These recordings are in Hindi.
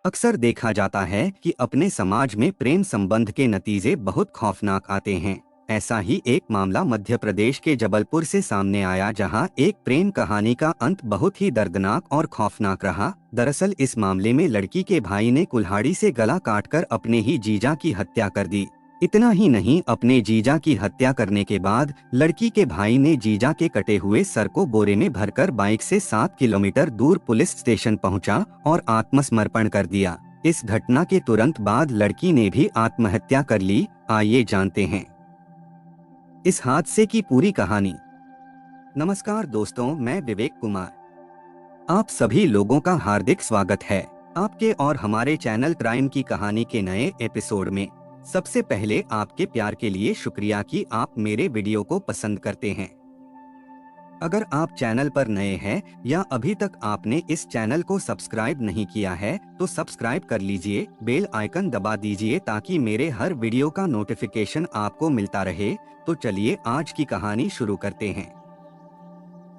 अक्सर देखा जाता है कि अपने समाज में प्रेम संबंध के नतीजे बहुत खौफनाक आते हैं। ऐसा ही एक मामला मध्य प्रदेश के जबलपुर से सामने आया, जहां एक प्रेम कहानी का अंत बहुत ही दर्दनाक और खौफनाक रहा। दरअसल इस मामले में लड़की के भाई ने कुल्हाड़ी से गला काटकर अपने ही जीजा की हत्या कर दी। इतना ही नहीं, अपने जीजा की हत्या करने के बाद लड़की के भाई ने जीजा के कटे हुए सर को बोरे में भरकर बाइक से 7 किलोमीटर दूर पुलिस स्टेशन पहुंचा और आत्मसमर्पण कर दिया। इस घटना के तुरंत बाद लड़की ने भी आत्महत्या कर ली। आइए जानते हैं इस हादसे की पूरी कहानी। नमस्कार दोस्तों, मैं विवेक कुमार। आप सभी लोगों का हार्दिक स्वागत है आपके और हमारे चैनल क्राइम की कहानी के नए एपिसोड में। सबसे पहले आपके प्यार के लिए शुक्रिया कि आप मेरे वीडियो को पसंद करते हैं। अगर आप चैनल पर नए हैं या अभी तक आपने इस चैनल को सब्सक्राइब नहीं किया है तो सब्सक्राइब कर लीजिए, बेल आइकन दबा दीजिए ताकि मेरे हर वीडियो का नोटिफिकेशन आपको मिलता रहे। तो चलिए आज की कहानी शुरू करते हैं।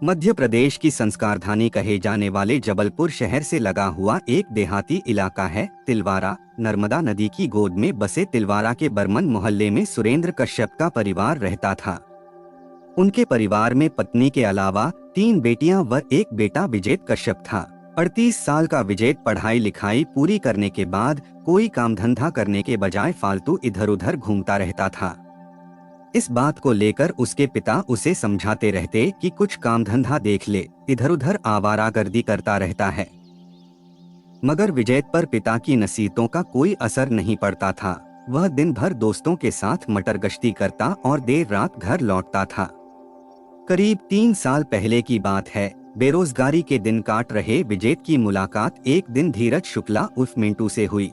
मध्य प्रदेश की संस्कारधानी कहे जाने वाले जबलपुर शहर से लगा हुआ एक देहाती इलाका है तिलवारा। नर्मदा नदी की गोद में बसे तिलवारा के बर्मन मोहल्ले में सुरेंद्र कश्यप का परिवार रहता था। उनके परिवार में पत्नी के अलावा 3 बेटियां व एक बेटा विजेत कश्यप था। 38 साल का विजेत पढ़ाई लिखाई पूरी करने के बाद कोई काम धंधा करने के बजाय फालतू इधर उधर घूमता रहता था। इस बात को लेकर उसके पिता उसे समझाते रहते कि कुछ काम धंधा देख ले, इधर उधर आवारागर्दी करता रहता है। मगर विजेत पर पिता की नसीहतों का कोई असर नहीं पड़ता था। वह दिन भर दोस्तों के साथ मटर गश्ती करता और देर रात घर लौटता था। करीब 3 साल पहले की बात है। बेरोजगारी के दिन काट रहे विजेत की मुलाकात एक दिन धीरज शुक्ला उर्फ मिंटू से हुई।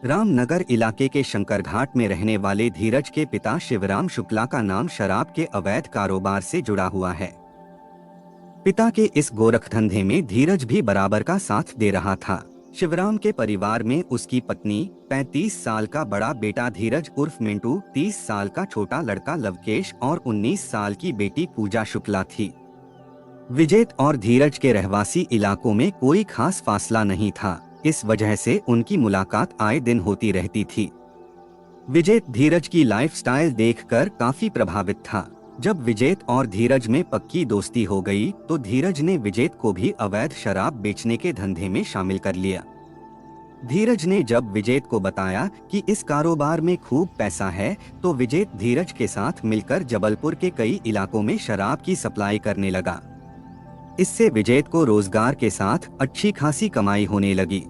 रामनगर इलाके के शंकरघाट में रहने वाले धीरज के पिता शिवराम शुक्ला का नाम शराब के अवैध कारोबार से जुड़ा हुआ है। पिता के इस गोरख धंधे में धीरज भी बराबर का साथ दे रहा था। शिवराम के परिवार में उसकी पत्नी, 35 साल का बड़ा बेटा धीरज उर्फ मिंटू, 30 साल का छोटा लड़का लवकेश और 19 साल की बेटी पूजा शुक्ला थी। विजेत और धीरज के रहवासी इलाकों में कोई खास फासला नहीं था, इस वजह से उनकी मुलाकात आए दिन होती रहती थी। विजेत धीरज की लाइफस्टाइल देखकर काफी प्रभावित था। जब विजेत और धीरज में पक्की दोस्ती हो गई तो धीरज ने विजेत को भी अवैध शराब बेचने के धंधे में शामिल कर लिया। धीरज ने जब विजेत को बताया कि इस कारोबार में खूब पैसा है तो विजेत धीरज के साथ मिलकर जबलपुर के कई इलाकों में शराब की सप्लाई करने लगा। इससे विजेत को रोजगार के साथ अच्छी खासी कमाई होने लगी।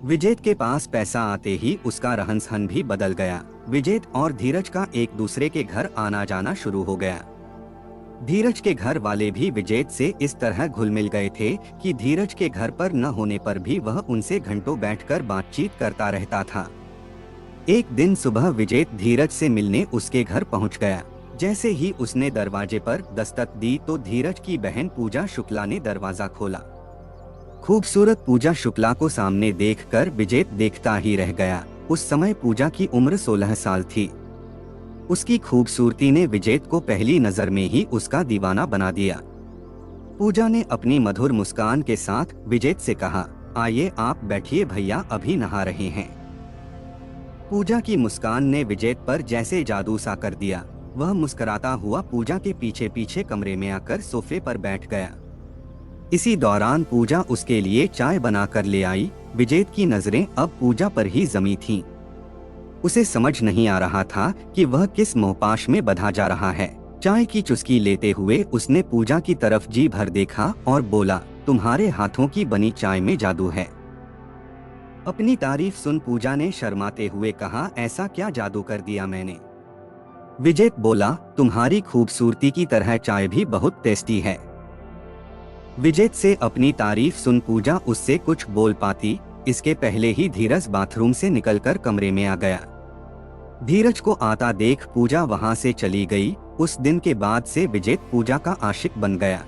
विजेत के पास पैसा आते ही उसका रहन सहन भी बदल गया। विजेत और धीरज का एक दूसरे के घर आना जाना शुरू हो गया। धीरज के घर वाले भी विजेत से इस तरह घुल मिल गए थे कि धीरज के घर पर न होने पर भी वह उनसे घंटों बैठकर बातचीत करता रहता था। एक दिन सुबह विजेत धीरज से मिलने उसके घर पहुंच गया। जैसे ही उसने दरवाजे पर दस्तक दी तो धीरज की बहन पूजा शुक्ला ने दरवाजा खोला। खूबसूरत पूजा शुक्ला को सामने देखकर विजेत देखता ही रह गया। उस समय पूजा की उम्र 16 साल थी। उसकी खूबसूरती ने विजेत को पहली नजर में ही उसका दीवाना बना दिया। पूजा ने अपनी मधुर मुस्कान के साथ विजेत से कहा, आइए आप बैठिए भैया, अभी नहा रहे हैं। पूजा की मुस्कान ने विजेत पर जैसे जादू सा कर दिया। वह मुस्कुराता हुआ पूजा के पीछे पीछे कमरे में आकर सोफे पर बैठ गया। इसी दौरान पूजा उसके लिए चाय बनाकर ले आई। विजेत की नजरें अब पूजा पर ही जमी थीं। उसे समझ नहीं आ रहा था कि वह किस मोहपाश में बंधा जा रहा है। चाय की चुस्की लेते हुए उसने पूजा की तरफ जी भर देखा और बोला, तुम्हारे हाथों की बनी चाय में जादू है। अपनी तारीफ सुन पूजा ने शर्माते हुए कहा, ऐसा क्या जादू कर दिया मैंने? विजेत बोला, तुम्हारी खूबसूरती की तरह चाय भी बहुत टेस्टी है। विजेत से अपनी तारीफ सुन पूजा उससे कुछ बोल पाती, इसके पहले ही धीरज बाथरूम से निकलकर कमरे में आ गया। धीरज को आता देख पूजा वहां से चली गई। उस दिन के बाद से विजेत पूजा का आशिक बन गया।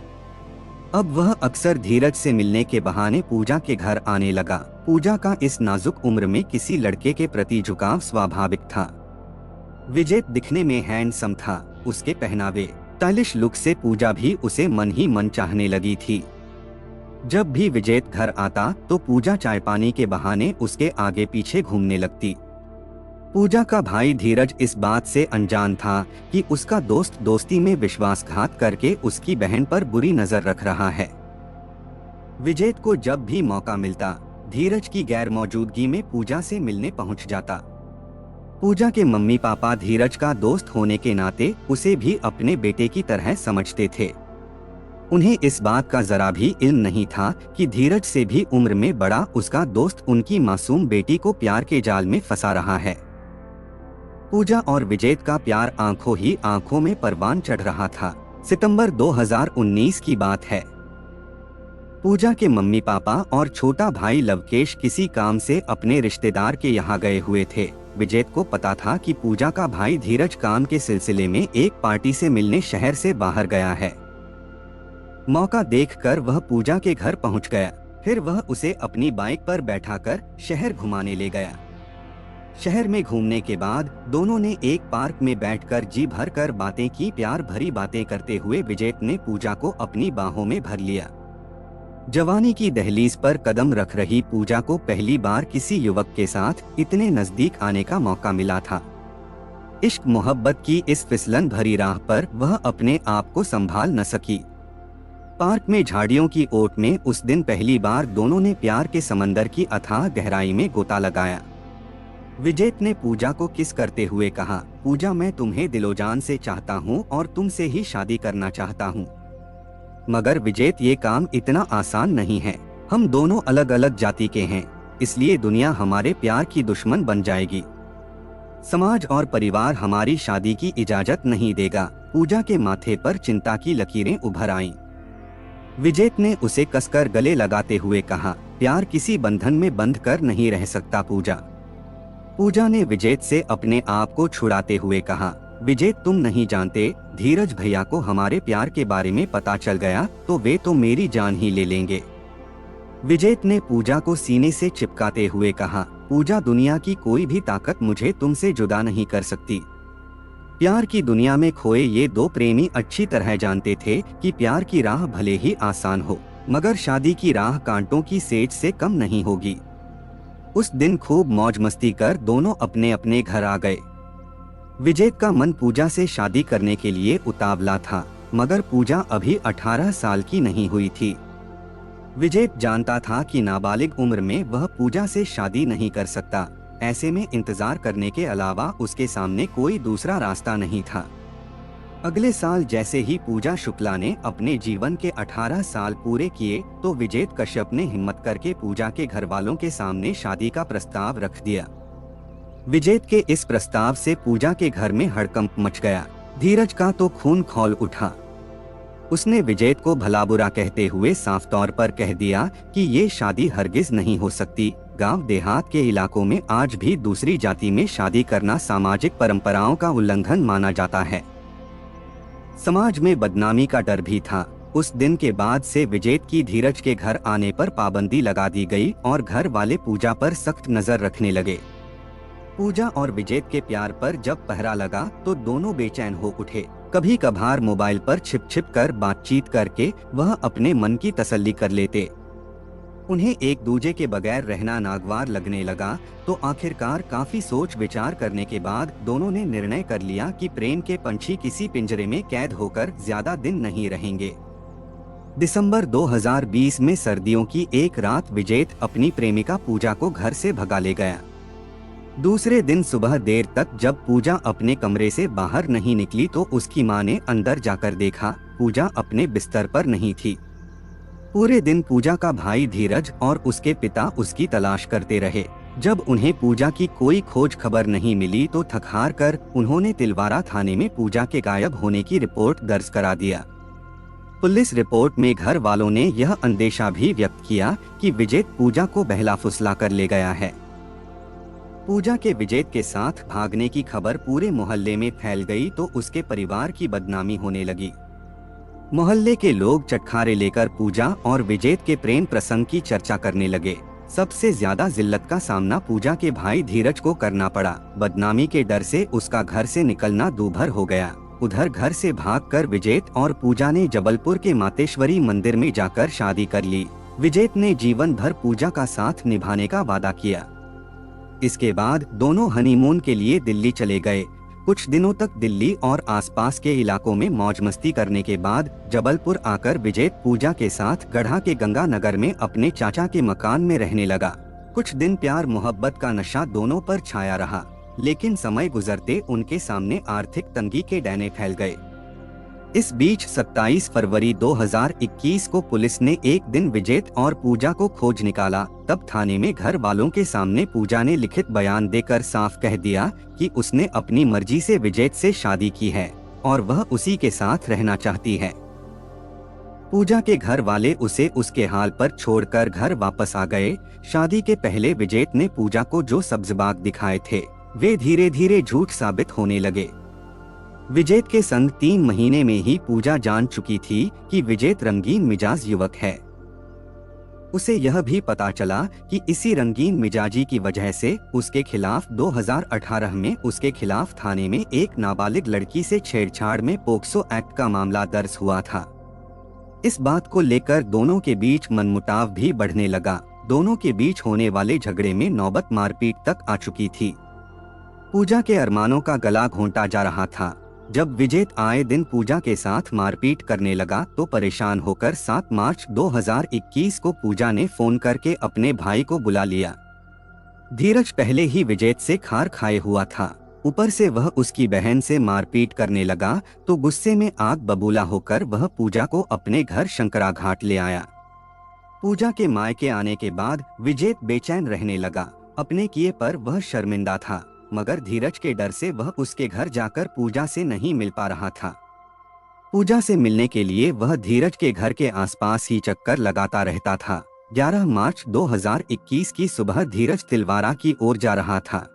अब वह अक्सर धीरज से मिलने के बहाने पूजा के घर आने लगा। पूजा का इस नाजुक उम्र में किसी लड़के के प्रति झुकाव स्वाभाविक था। विजेत दिखने में हैंडसम था। उसके पहनावे, स्टाइलिश लुक से पूजा भी उसे मन ही मन चाहने लगी थी। जब भी विजेत घर आता तो पूजा चाय पानी के बहाने उसके आगे पीछे घूमने लगती। पूजा का भाई धीरज इस बात से अनजान था कि उसका दोस्त दोस्ती में विश्वासघात करके उसकी बहन पर बुरी नजर रख रहा है। विजेत को जब भी मौका मिलता धीरज की गैर मौजूदगी में पूजा से मिलने पहुंच जाता। पूजा के मम्मी पापा धीरज का दोस्त होने के नाते उसे भी अपने बेटे की तरह समझते थे। उन्हें इस बात का जरा भी इल्म नहीं था कि धीरज से भी उम्र में बड़ा उसका दोस्त उनकी मासूम बेटी को प्यार के जाल में फंसा रहा है। पूजा और विजेत का प्यार आंखों ही आंखों में परवान चढ़ रहा था। सितंबर 2019 की बात है। पूजा के मम्मी पापा और छोटा भाई लवकेश किसी काम से अपने रिश्तेदार के यहाँ गए हुए थे। विजेत को पता था कि पूजा का भाई धीरज काम के सिलसिले में एक पार्टी से मिलने शहर से बाहर गया है। मौका देखकर वह पूजा के घर पहुंच गया। फिर वह उसे अपनी बाइक पर बैठाकर शहर घुमाने ले गया। शहर में घूमने के बाद दोनों ने एक पार्क में बैठकर जी भर कर बातें की। प्यार भरी बातें करते हुए विजेत ने पूजा को अपनी बाहों में भर लिया। जवानी की दहलीज पर कदम रख रही पूजा को पहली बार किसी युवक के साथ इतने नजदीक आने का मौका मिला था। इश्क मोहब्बत की इस फिसलन भरी राह पर वह अपने आप को संभाल न सकी। पार्क में झाड़ियों की ओट में उस दिन पहली बार दोनों ने प्यार के समंदर की अथाह गहराई में गोता लगाया। विजेत ने पूजा को किस करते हुए कहा, पूजा मैं तुम्हें दिलोजान से चाहता हूँ और तुमसे ही शादी करना चाहता हूँ। मगर विजेत ये काम इतना आसान नहीं है। हम दोनों अलग अलग जाति के हैं, इसलिए दुनिया हमारे प्यार की दुश्मन बन जाएगी। समाज और परिवार हमारी शादी की इजाजत नहीं देगा। पूजा के माथे पर चिंता की लकीरें उभर आईं। विजेत ने उसे कसकर गले लगाते हुए कहा, प्यार किसी बंधन में बंध कर नहीं रह सकता पूजा। पूजा ने विजेत से अपने आप को छुड़ाते हुए कहा, विजेत तुम नहीं जानते, धीरज भैया को हमारे प्यार के बारे में पता चल गया तो वे तो मेरी जान ही ले लेंगे। विजेत ने पूजा को सीने से चिपकाते हुए कहा, पूजा दुनिया की कोई भी ताकत मुझे तुमसे जुदा नहीं कर सकती। प्यार की दुनिया में खोए ये दो प्रेमी अच्छी तरह जानते थे कि प्यार की राह भले ही आसान हो, मगर शादी की राह कांटों की सेज से कम नहीं होगी। उस दिन खूब मौज मस्ती कर दोनों अपने अपने घर आ गए। विजेत का मन पूजा से शादी करने के लिए उतावला था, मगर पूजा अभी 18 साल की नहीं हुई थी। विजेत जानता था कि नाबालिग उम्र में वह पूजा से शादी नहीं कर सकता। ऐसे में इंतजार करने के अलावा उसके सामने कोई दूसरा रास्ता नहीं था। अगले साल जैसे ही पूजा शुक्ला ने अपने जीवन के 18 साल पूरे किए तो विजेत कश्यप ने हिम्मत करके पूजा के घर वालों के सामने शादी का प्रस्ताव रख दिया। विजेत के इस प्रस्ताव से पूजा के घर में हड़कंप मच गया। धीरज का तो खून खौल उठा। उसने विजेत को भला बुरा कहते हुए साफ तौर पर कह दिया कि ये शादी हरगिज नहीं हो सकती। गांव देहात के इलाकों में आज भी दूसरी जाति में शादी करना सामाजिक परंपराओं का उल्लंघन माना जाता है। समाज में बदनामी का डर भी था। उस दिन के बाद से विजेत की धीरज के घर आने पर पाबंदी लगा दी गई और घर वाले पूजा पर सख्त नजर रखने लगे। पूजा और विजेत के प्यार पर जब पहरा लगा तो दोनों बेचैन हो उठे। कभी कभार मोबाइल पर छिप छिप कर बातचीत करके वह अपने मन की तसल्ली कर लेते। उन्हें एक दूजे के बगैर रहना नागवार लगने लगा तो आखिरकार काफी सोच विचार करने के बाद दोनों ने निर्णय कर लिया कि प्रेम के पंछी किसी पिंजरे में कैद होकर ज्यादा दिन नहीं रहेंगे। दिसंबर 2020 में सर्दियों की एक रात विजेत अपनी प्रेमिका पूजा को घर से भगा ले गया। दूसरे दिन सुबह देर तक जब पूजा अपने कमरे से बाहर नहीं निकली तो उसकी मां ने अंदर जाकर देखा, पूजा अपने बिस्तर पर नहीं थी। पूरे दिन पूजा का भाई धीरज और उसके पिता उसकी तलाश करते रहे। जब उन्हें पूजा की कोई खोज खबर नहीं मिली तो थक-हार कर उन्होंने तिलवारा थाने में पूजा के गायब होने की रिपोर्ट दर्ज करा दिया। पुलिस रिपोर्ट में घर वालों ने यह अंदेशा भी व्यक्त किया कि विजेत पूजा को बहला फुसला कर ले गया है। पूजा के विजेत के साथ भागने की खबर पूरे मोहल्ले में फैल गई तो उसके परिवार की बदनामी होने लगी। मोहल्ले के लोग चटखारे लेकर पूजा और विजेत के प्रेम प्रसंग की चर्चा करने लगे। सबसे ज्यादा जिल्लत का सामना पूजा के भाई धीरज को करना पड़ा। बदनामी के डर से उसका घर से निकलना दूभर हो गया। उधर घर से भागकर विजेत और पूजा ने जबलपुर के मातेश्वरी मंदिर में जाकर शादी कर ली। विजेत ने जीवन भर पूजा का साथ निभाने का वादा किया। इसके बाद दोनों हनीमून के लिए दिल्ली चले गए। कुछ दिनों तक दिल्ली और आसपास के इलाकों में मौज मस्ती करने के बाद जबलपुर आकर विजेत पूजा के साथ गढ़ा के गंगानगर में अपने चाचा के मकान में रहने लगा। कुछ दिन प्यार मोहब्बत का नशा दोनों पर छाया रहा, लेकिन समय गुजरते उनके सामने आर्थिक तंगी के डैने फैल गए। इस बीच 27 फरवरी 2021 को पुलिस ने एक दिन विजेत और पूजा को खोज निकाला। तब थाने में घर वालों के सामने पूजा ने लिखित बयान देकर साफ कह दिया कि उसने अपनी मर्जी से विजेत से शादी की है और वह उसी के साथ रहना चाहती है। पूजा के घर वाले उसे उसके हाल पर छोड़कर घर वापस आ गए। शादी के पहले विजेत ने पूजा को जो सब्ज़बाग दिखाए थे वे धीरे धीरे झूठ साबित होने लगे। विजेत के संग 3 महीने में ही पूजा जान चुकी थी कि विजेत रंगीन मिजाज युवक है। उसे यह भी पता चला कि इसी रंगीन मिजाजी की वजह से उसके खिलाफ 2018 में उसके खिलाफ थाने में एक नाबालिग लड़की से छेड़छाड़ में पोक्सो एक्ट का मामला दर्ज हुआ था। इस बात को लेकर दोनों के बीच मनमुटाव भी बढ़ने लगा। दोनों के बीच होने वाले झगड़े में नौबत मारपीट तक आ चुकी थी। पूजा के अरमानों का गला घोंटा जा रहा था। जब विजेत आए दिन पूजा के साथ मारपीट करने लगा तो परेशान होकर 7 मार्च 2021 को पूजा ने फोन करके अपने भाई को बुला लिया। धीरज पहले ही विजेत से खार खाए हुआ था, ऊपर से वह उसकी बहन से मारपीट करने लगा तो गुस्से में आग बबूला होकर वह पूजा को अपने घर शंकरा घाट ले आया। पूजा के मायके आने के बाद विजेत बेचैन रहने लगा। अपने किए पर वह शर्मिंदा था, मगर धीरज के डर से वह उसके घर जाकर पूजा से नहीं मिल पा रहा था। पूजा से मिलने के लिए वह धीरज के घर के आसपास ही चक्कर लगाता रहता था। 11 मार्च 2021 की सुबह धीरज तिलवारा की ओर जा रहा था।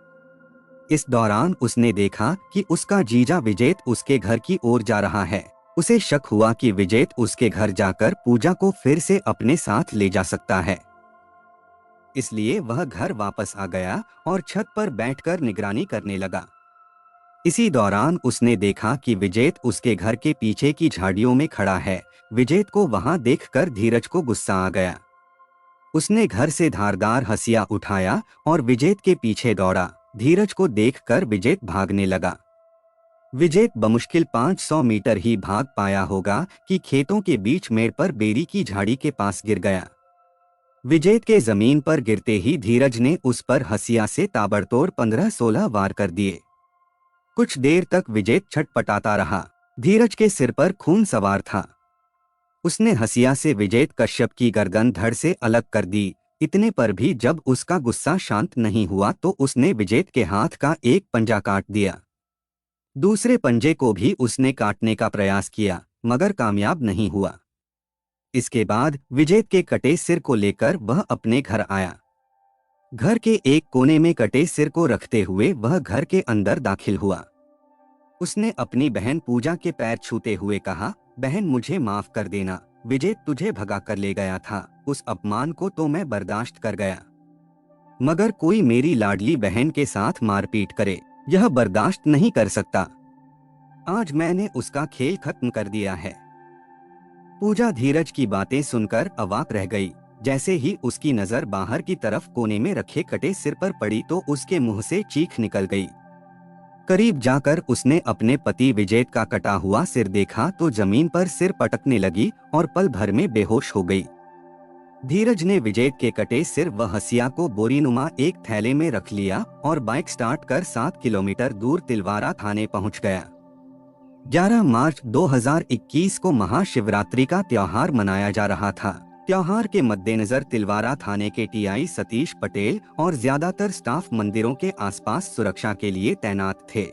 इस दौरान उसने देखा कि उसका जीजा विजेत उसके घर की ओर जा रहा है। उसे शक हुआ कि विजेत उसके घर जाकर पूजा को फिर से अपने साथ ले जा सकता है, इसलिए वह घर वापस आ गया और छत पर बैठकर निगरानी करने लगा। इसी दौरान उसने देखा कि विजेत उसके घर के पीछे की झाड़ियों में खड़ा है। विजेत को वहां देखकर धीरज को गुस्सा आ गया। उसने घर से धारदार हसिया उठाया और विजेत के पीछे दौड़ा। धीरज को देखकर विजेत भागने लगा। विजेत बमुश्किल 500 मीटर ही भाग पाया होगा कि खेतों के बीच मेड़ पर बेरी की झाड़ी के पास गिर गया। विजेत के जमीन पर गिरते ही धीरज ने उस पर हसिया से ताबड़तोड़ 15-16 वार कर दिए। कुछ देर तक विजेत छटपटाता रहा। धीरज के सिर पर खून सवार था। उसने हसिया से विजेत कश्यप की गर्दन धड़ से अलग कर दी। इतने पर भी जब उसका गुस्सा शांत नहीं हुआ तो उसने विजेत के हाथ का एक पंजा काट दिया। दूसरे पंजे को भी उसने काटने का प्रयास किया, मगर कामयाब नहीं हुआ। इसके बाद विजेत के कटे सिर को लेकर वह अपने घर आया। घर के एक कोने में कटे सिर को रखते हुए वह घर के अंदर दाखिल हुआ। उसने अपनी बहन पूजा के पैर छूते हुए कहा, बहन मुझे माफ कर देना। विजेत तुझे भगा कर ले गया था, उस अपमान को तो मैं बर्दाश्त कर गया, मगर कोई मेरी लाडली बहन के साथ मारपीट करे, यह बर्दाश्त नहीं कर सकता। आज मैंने उसका खेल खत्म कर दिया है। पूजा धीरज की बातें सुनकर अवाक रह गई। जैसे ही उसकी नजर बाहर की तरफ कोने में रखे कटे सिर पर पड़ी तो उसके मुंह से चीख निकल गई। करीब जाकर उसने अपने पति विजेत का कटा हुआ सिर देखा तो जमीन पर सिर पटकने लगी और पल भर में बेहोश हो गई। धीरज ने विजेत के कटे सिर व हसिया को बोरीनुमा एक थैले में रख लिया और बाइक स्टार्ट कर 7 किलोमीटर दूर तिलवारा थाने पहुंच गया। 11 मार्च 2021 को महाशिवरात्रि का त्योहार मनाया जा रहा था। त्योहार के मद्देनजर तिलवारा थाने के टीआई सतीश पटेल और ज्यादातर स्टाफ मंदिरों के आसपास सुरक्षा के लिए तैनात थे।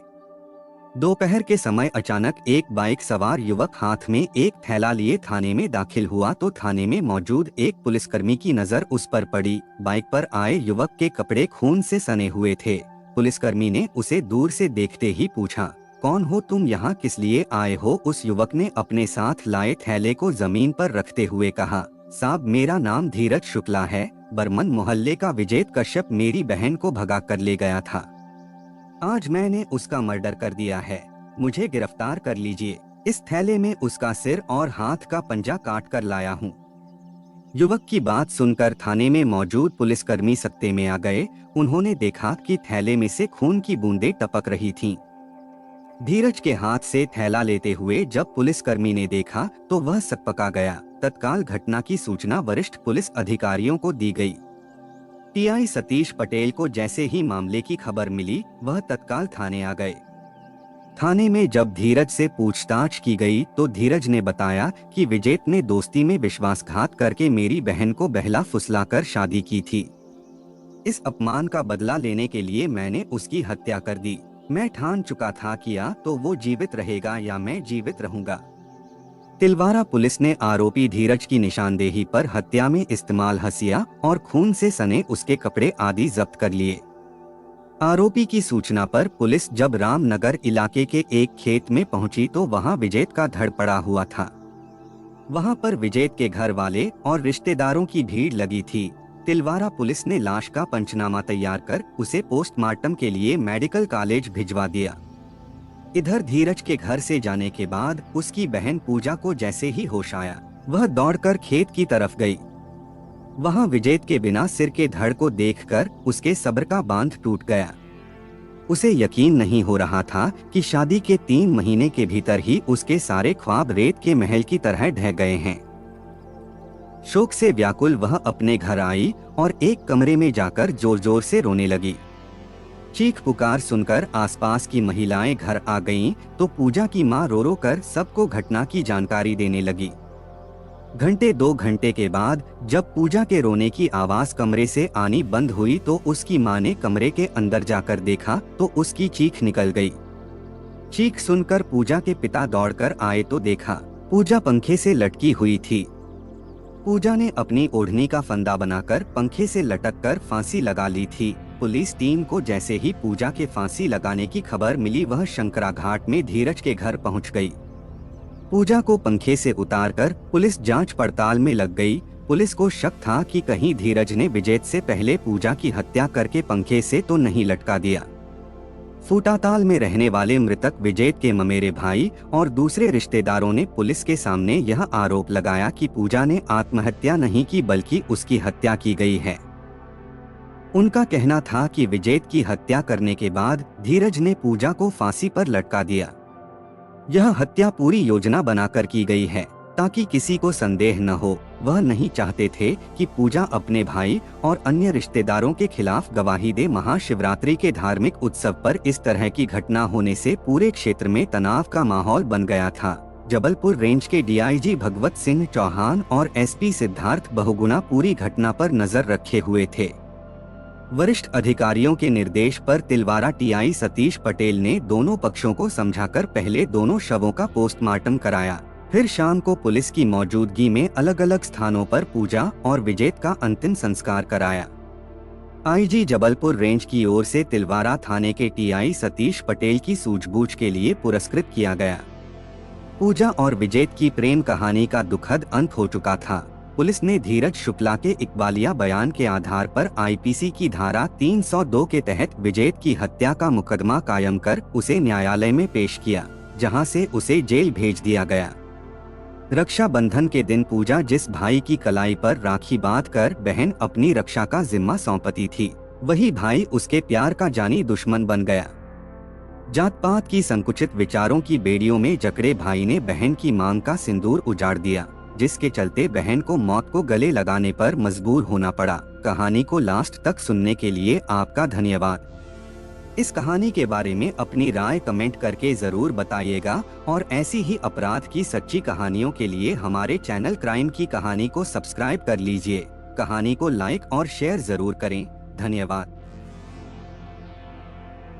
दोपहर के समय अचानक एक बाइक सवार युवक हाथ में एक थैला लिए थाने में दाखिल हुआ तो थाने में मौजूद एक पुलिसकर्मी की नजर उस पर पड़ी। बाइक पर आए युवक के कपड़े खून से सने हुए थे। पुलिसकर्मी ने उसे दूर से देखते ही पूछा, कौन हो तुम, यहाँ किस लिए आए हो? उस युवक ने अपने साथ लाए थैले को जमीन पर रखते हुए कहा, साहब मेरा नाम धीरज शुक्ला है। बर्मन मोहल्ले का विजेत कश्यप मेरी बहन को भगा कर ले गया था। आज मैंने उसका मर्डर कर दिया है, मुझे गिरफ्तार कर लीजिए। इस थैले में उसका सिर और हाथ का पंजा काट कर लाया हूँ। युवक की बात सुनकर थाने में मौजूद पुलिसकर्मी सत्ते में आ गए। उन्होंने देखा कि थैले में से खून की बूंदें टपक रही थीं। धीरज के हाथ से थैला लेते हुए जब पुलिसकर्मी ने देखा तो वह सकपका गया। तत्काल घटना की सूचना वरिष्ठ पुलिस अधिकारियों को दी गई। टीआई सतीश पटेल को जैसे ही मामले की खबर मिली, वह तत्काल थाने आ गए। थाने में जब धीरज से पूछताछ की गई तो धीरज ने बताया कि विजेत ने दोस्ती में विश्वासघात करके मेरी बहन को बहला फुसलाकर शादी की थी। इस अपमान का बदला लेने के लिए मैंने उसकी हत्या कर दी। मैं ठान चुका था कि या तो वो जीवित रहेगा या मैं जीवित रहूंगा। तिलवारा पुलिस ने आरोपी धीरज की निशानदेही पर हत्या में इस्तेमाल हसिया और खून से सने उसके कपड़े आदि जब्त कर लिए। आरोपी की सूचना पर पुलिस जब रामनगर इलाके के एक खेत में पहुंची तो वहां विजेत का धड़ पड़ा हुआ था। वहां पर विजेत के घर वाले और रिश्तेदारों की भीड़ लगी थी। तिलवारा पुलिस ने लाश का पंचनामा तैयार कर उसे पोस्टमार्टम के लिए मेडिकल कॉलेज भिजवा दिया। इधर धीरज के घर से जाने के बाद उसकी बहन पूजा को जैसे ही होश आया, वह दौड़कर खेत की तरफ गई। वहां विजेत के बिना सिर के धड़ को देखकर उसके सब्र का बांध टूट गया। उसे यकीन नहीं हो रहा था कि शादी के 3 महीने के भीतर ही उसके सारे ख्वाब रेत के महल की तरह ढह गए हैं। शोक से व्याकुल वह अपने घर आई और एक कमरे में जाकर जोर जोर से रोने लगी। चीख पुकार सुनकर आसपास की महिलाएं घर आ गईं, तो पूजा की मां रो रो कर सबको घटना की जानकारी देने लगी। घंटे 2 घंटे के बाद जब पूजा के रोने की आवाज कमरे से आनी बंद हुई तो उसकी मां ने कमरे के अंदर जाकर देखा तो उसकी चीख निकल गई। चीख सुनकर पूजा के पिता दौड़कर आए तो देखा पूजा पंखे से लटकी हुई थी। पूजा ने अपनी ओढ़नी का फंदा बनाकर पंखे से लटककर फांसी लगा ली थी। पुलिस टीम को जैसे ही पूजा के फांसी लगाने की खबर मिली, वह शंकरा घाट में धीरज के घर पहुंच गई। पूजा को पंखे से उतारकर पुलिस जांच पड़ताल में लग गई। पुलिस को शक था कि कहीं धीरज ने विजेत से पहले पूजा की हत्या करके पंखे से तो नहीं लटका दिया। फूटाताल में रहने वाले मृतक विजेत के ममेरे भाई और दूसरे रिश्तेदारों ने पुलिस के सामने यह आरोप लगाया कि पूजा ने आत्महत्या नहीं की बल्कि उसकी हत्या की गई है। उनका कहना था कि विजेत की हत्या करने के बाद धीरज ने पूजा को फांसी पर लटका दिया। यह हत्या पूरी योजना बनाकर की गई है ताकि किसी को संदेह न हो। वह नहीं चाहते थे कि पूजा अपने भाई और अन्य रिश्तेदारों के खिलाफ गवाही दे। महाशिवरात्रि के धार्मिक उत्सव पर इस तरह की घटना होने से पूरे क्षेत्र में तनाव का माहौल बन गया था। जबलपुर रेंज के डीआईजी भगवत सिंह चौहान और एसपी सिद्धार्थ बहुगुणा पूरी घटना पर नजर रखे हुए थे। वरिष्ठ अधिकारियों के निर्देश पर तिलवारा टीआई सतीश पटेल ने दोनों पक्षों को समझाकर पहले दोनों शवों का पोस्टमार्टम कराया। फिर शाम को पुलिस की मौजूदगी में अलग अलग स्थानों पर पूजा और विजेत का अंतिम संस्कार कराया। आईजी जबलपुर रेंज की ओर से तिलवारा थाने के टीआई सतीश पटेल की सूझबूझ के लिए पुरस्कृत किया गया। पूजा और विजेत की प्रेम कहानी का दुखद अंत हो चुका था। पुलिस ने धीरज शुक्ला के इकबालिया बयान के आधार पर आईपीसी की धारा 302 के तहत विजेत की हत्या का मुकदमा कायम कर उसे न्यायालय में पेश किया, जहां से उसे जेल भेज दिया गया। रक्षाबंधन के दिन पूजा जिस भाई की कलाई पर राखी बांधकर बहन अपनी रक्षा का जिम्मा सौंपती थी, वही भाई उसके प्यार का जानी दुश्मन बन गया। जात पात की संकुचित विचारों की बेड़ियों में जकड़े भाई ने बहन की मांग का सिंदूर उजाड़ दिया, जिसके चलते बहन को मौत को गले लगाने पर मजबूर होना पड़ा। कहानी को लास्ट तक सुनने के लिए आपका धन्यवाद। इस कहानी के बारे में अपनी राय कमेंट करके जरूर बताइएगा और ऐसी ही अपराध की सच्ची कहानियों के लिए हमारे चैनल क्राइम की कहानी को सब्सक्राइब कर लीजिए। कहानी को लाइक और शेयर जरूर करें। धन्यवाद।